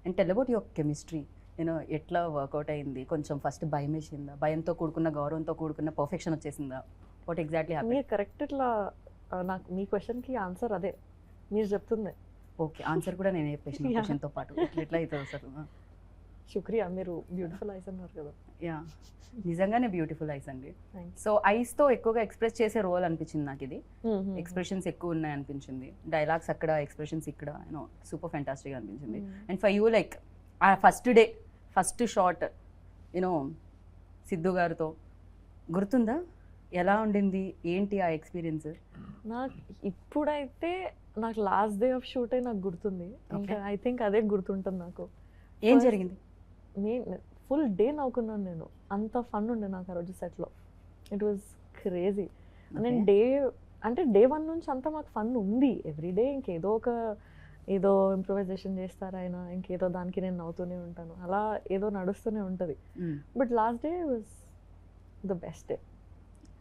And tell about your chemistry. నేను ఎట్లా work out అయింది? కొంచెం ఫస్ట్ భయం వేసిందా? భయంతో కూడుకున్న గౌరవంతో కూడుకున్న పర్ఫెక్షన్ వచ్చేసిందా? What exactly happened? మీరు కరెక్ట్ ఇట్లా నాకు మీ క్వశ్చన్కి ఆన్సర్ అదే మీరు చెప్తుంది. ఓకే, ఆన్సర్ కూడా నేనే చెప్పేసిన Yeah. క్వశ్చన్తో పాటు. ఎట్లా అవుతుంది అసలు? శుక్రియా, మీరు బ్యూటిఫుల్ ఐస్ అన్నారు కదా. యా, నిజంగానే బ్యూటిఫుల్ ఐస్ అండి. థ్యాంక్స్. సో ఐస్తో ఎక్కువగా ఎక్స్ప్రెస్ చేసే రోల్ అనిపించింది నాకు ఇది. ఎక్స్ప్రెషన్స్ ఎక్కువ ఉన్నాయి అనిపించింది, డైలాగ్స్ అక్కడ, ఎక్స్ప్రెషన్స్ ఇక్కడ, యూనో సూపర్ ఫ్యాంటాస్టిక్ అనిపించింది. అండ్ ఫర్ యూ లైక్ ఆ ఫస్ట్ షాట్ యూనో సిద్ధు గారితో గుర్తుందా? ఎలా ఉండింది, ఏంటి ఆ ఎక్స్పీరియన్స్? నాకు ఇప్పుడైతే నాకు లాస్ట్ డే ఆఫ్ షూటే నాకు గుర్తుంది. ఇంకా ఐ థింక్ అదే గుర్తుంటుంది నాకు. ఏం జరిగింది? నేను ఫుల్ డే నవ్వుకున్నాను. నేను అంత ఫన్ ఉండే నాకు ఆ రోజు సెట్లో. It was crazy. నేను డే 1 నుంచి అంతా మాకు ఫన్ ఉంది. ఎవ్రీడే ఏదో ఇంప్రూవైజేషన్ చేస్తారు ఆయన, ఇంకేదో దానికి నేను నవ్వుతూనే ఉంటాను, అలా ఏదో నడుస్తూనే ఉంటుంది. But last day was the best day.